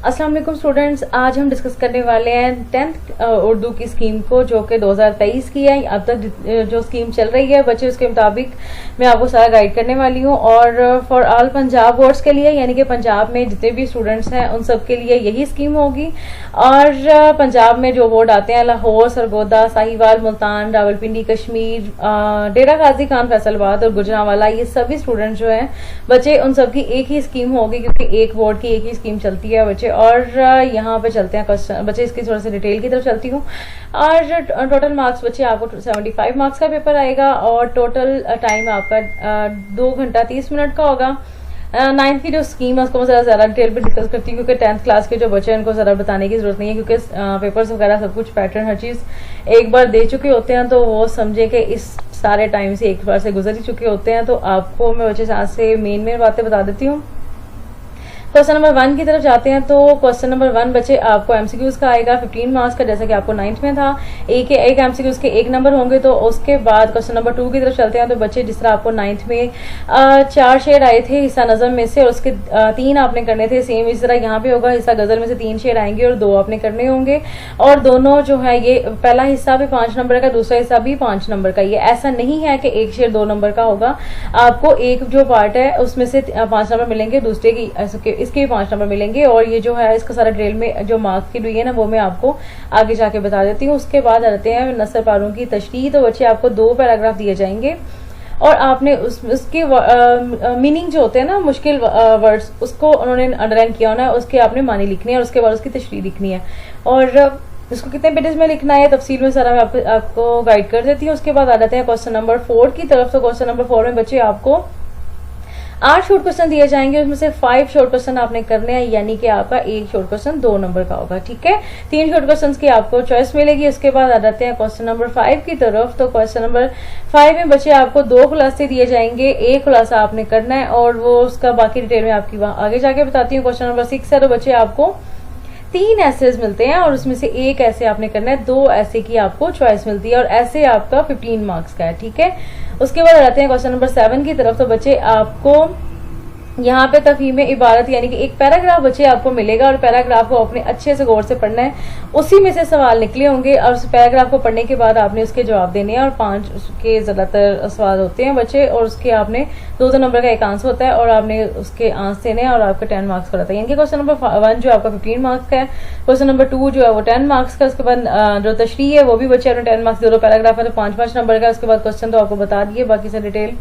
अस्सलाम वालेकुम स्टूडेंट्स, आज हम डिस्कस करने वाले हैं 10th उर्दू की स्कीम को, जो कि 2023 की है। अब तक जो स्कीम चल रही है बच्चे, उसके मुताबिक मैं आपको सारा गाइड करने वाली हूँ। और फॉर ऑल पंजाब बोर्ड्स के लिए, यानी कि पंजाब में जितने भी स्टूडेंट्स हैं उन सब के लिए यही स्कीम होगी। और पंजाब में जो बोर्ड आते हैं, लाहौर, सरगोदा, साहिवाल, मुल्तान, रावलपिंडी, कश्मीर, डेरा गाजी खान, फैसलाबाद और गुजरांवाला, ये सभी स्टूडेंट जो हैं बच्चे, उन सब की एक ही स्कीम होगी, क्योंकि एक बोर्ड की एक ही स्कीम चलती है बच्चे। और यहाँ पे चलते हैं क्वेश्चन बच्चे, इसकी थोड़ा सा डिटेल की तरफ चलती हूँ। और टोटल मार्क्स बच्चे आपको 75 मार्क्स का पेपर आएगा, और टोटल टाइम आपका 2 घंटा 30 मिनट का होगा। 9th की जो स्कीम है उसको मैं ज़रा डिटेल पे डिस्कस करती हूँ, क्योंकि 10th क्लास के जो बच्चे हैं उनको ज़रा बताने की जरूरत नहीं है, क्योंकि पेपर्स वगैरह सब कुछ पैटर्न हर चीज़ एक बार दे चुके होते हैं, तो वो समझे कि इस सारे टाइम से एक बार से गुजर ही चुके होते हैं। तो आपको मैं बच्चे यहाँ से मेन बातें बता देती हूँ। क्वेश्चन नंबर 1 की तरफ जाते हैं। तो क्वेश्चन नंबर 1 बच्चे आपको एमसीक्यूज का आएगा 15 मार्क्स का, जैसा कि आपको 9th में था। एक एमसीक्यूज के 1 नंबर होंगे। तो उसके बाद क्वेश्चन नंबर 2 की तरफ चलते हैं। तो बच्चे, जिस तरह आपको 9th में 4 शेर आए थे हिस्सा नज़म में से, और उसके 3 आपने करने थे, सेम इस तरह यहाँ पे होगा। हिस्सा गजल में से 3 शेर आएंगे और 2 आपने करने होंगे। और दोनों जो है, ये पहला हिस्सा भी 5 नंबर का, दूसरा हिस्सा भी 5 नंबर का। ये ऐसा नहीं है कि एक शेर 2 नंबर का होगा। आपको एक जो पार्ट है उसमें से 5 नंबर मिलेंगे, दूसरे की इसके भी 5 नंबर मिलेंगे। और ये जो है, इसका सारा डिटेल में जो मार्क्स की हुई है ना, वो मैं आपको आगे जाके बता देती हूँ। उसके बाद आते हैं नसर पारों की तशरीह। तो बच्चे, आपको 2 पैराग्राफ दिए जाएंगे, और आपने उसके मीनिंग जो होते हैं ना, मुश्किल वर्ड्स, उसको उन्होंने अंडरलाइन किया होना है, उसके आपने मानी लिखनी है, और उसके बाद उसकी तशरीह लिखनी है। और इसको कितने पेजेस में लिखना है तफसील में सारा मैं आपको गाइड कर देती हूँ। उसके बाद आ जाते हैं क्वेश्चन नंबर 4 की तरफ। तो क्वेश्चन नंबर 4 में बच्चे आपको 8 शॉर्ट क्वेश्चन दिए जाएंगे, उसमें से 5 शॉर्ट क्वेश्चन आपने करने हैं, यानी कि आपका एक शॉर्ट क्वेश्चन 2 नंबर का होगा। ठीक है, 3 शॉर्ट क्वेश्चन की आपको चॉइस मिलेगी। उसके बाद आ जाते हैं क्वेश्चन नंबर 5 की तरफ। तो क्वेश्चन नंबर 5 में बच्चे आपको 2 खुलासे दिए जाएंगे, एक खुलासा आपने करना है, और वो उसका बाकी डिटेल में आपकी आगे जाके बताती हूँ। क्वेश्चन नंबर 6 है। तो बच्चे, आपको 3 ऐसेज मिलते हैं, और उसमें से एक ऐसे आपने करना है, 2 ऐसे की आपको चॉइस मिलती है, और ऐसे आपका 15 मार्क्स का है। ठीक है, उसके बाद आते हैं क्वेश्चन नंबर 7 की तरफ। तो बच्चे, आपको यहाँ पे तफहीम इबारत, यानी कि एक पैराग्राफ बच्चे आपको मिलेगा, और पैराग्राफ को अपने अच्छे से गौर से पढ़ना है। उसी में से सवाल निकले होंगे, और उस पैराग्राफ को पढ़ने के बाद आपने उसके जवाब देने हैं। और 5 के ज्यादातर सवाल होते हैं बच्चे, और उसके आपने 2 नंबर का एक आंसर होता है, और आपने उसके आंसर देने हैं, और आपका 10 मार्क्स का रहता है। यानी कि क्वेश्चन नंबर 1 जो आपका 15 मार्क्स का है, क्वेश्चन नंबर 2 जो है वो 10 मार्क्स का। उसके बाद जो तशरीह है वो भी बच्चे आपने 10 मार्क्स, 2 पैराग्राफ है तो 5-5 नंबर का। उसके बाद क्वेश्चन तो आपको बता दिए, बाकी से डिटेल।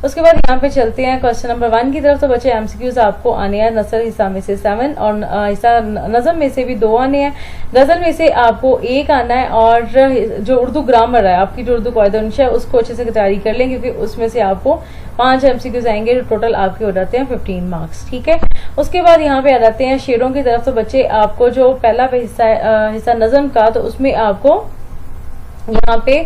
उसके बाद यहाँ पे चलते हैं क्वेश्चन नंबर 1 की तरफ। तो बच्चे, एमसीक्यूज आपको आने हैं नसर हिस्सा में से 7, और हिस्सा नज़म में से भी 2 आने हैं, गजल में से आपको 1 आना है। और जो उर्दू ग्रामर है, आपकी जो उर्दू कायदा है, उसको अच्छे से तैयारी कर लें, क्योंकि उसमें से आपको 5 एमसीक्यूज आएंगे, जो टोटल आपके हो जाते हैं 15 मार्क्स। ठीक है, उसके बाद यहाँ पे आ जाते हैं शेरों की तरफ। तो बच्चे, आपको जो पहला हिस्सा नज़म का, तो उसमें आपको यहाँ पे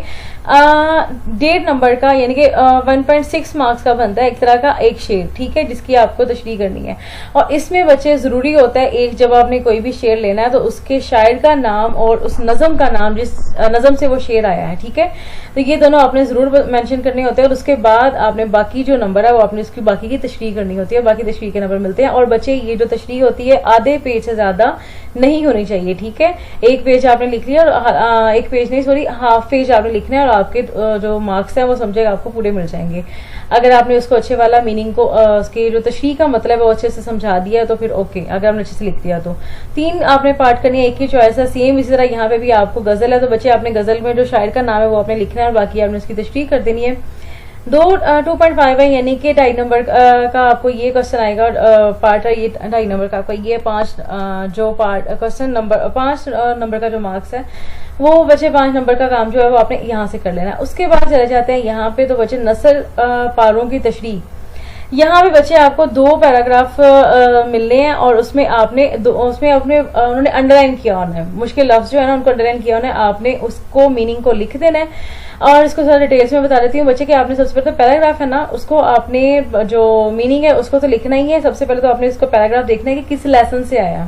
1.5 नंबर का, यानी कि 1.6 मार्क्स का बनता है, एक तरह का एक शेर। ठीक है, जिसकी आपको तशरीह करनी है। और इसमें बच्चे जरूरी होता है, एक जब आपने कोई भी शेर लेना है, तो उसके शायर का नाम और उस नज़म का नाम, जिस नज़म से वो शेर आया है। ठीक है, तो ये दोनों आपने जरूर मेंशन करने होते हैं। और उसके बाद आपने बाकी जो नंबर है वो आपने उसकी बाकी की तशरीह करनी होती है, बाकी तशरीह के नंबर मिलते हैं। और बच्चे, ये जो तशरीह होती है आधे पेज से ज्यादा नहीं होनी चाहिए। ठीक है, एक पेज आपने लिख लिया, और एक पेज नहीं, सॉरी, हाफ पेज आपने लिखना है, और आपके जो मार्क्स है वो समझेगा आपको पूरे मिल जाएंगे। अगर आपने उसको अच्छे वाला मीनिंग को, उसके जो तशरीह का मतलब है वो अच्छे से समझा दिया है, तो फिर ओके। अगर आपने अच्छे से लिख दिया तो 3 आपने पार्ट करनी है, एक ही चॉइस है। सेम इसी तरह यहाँ पे भी आपको गजल है। तो बच्चे, आपने गजल में जो शायर का नाम है वो आपने लिखना है, और बाकी आपने उसकी तशरीह कर देनी है। 2.5 है, यानी कि 2.5 नंबर का आपको ये क्वेश्चन आएगा, पार्ट है ये 2.5 नंबर का। आपको ये 5 जो पार्ट क्वेश्चन नंबर 5 नंबर का जो मार्क्स है, वो बच्चे 5 नंबर का काम जो है वो आपने यहाँ से कर लेना है। उसके बाद चले जाते हैं यहाँ पे। तो बच्चे, नसर पारों की तशरीह, यहाँ पे बच्चे आपको 2 पैराग्राफ मिलने हैं, और उसमें आपने उन्होंने अंडरलाइन किया होना है, मुश्किल लफ्ज जो है ना उनको अंडरलाइन किया होना है, आपने उसको मीनिंग को लिख देना है। और इसको सारा डिटेल्स में बता देती हूँ बच्चे कि आपने सबसे पहले तो पैराग्राफ है ना, उसको आपने जो मीनिंग है उसको तो लिखना ही है। सबसे पहले तो आपने इसको पैराग्राफ देखना है कि किस लेसन से आया।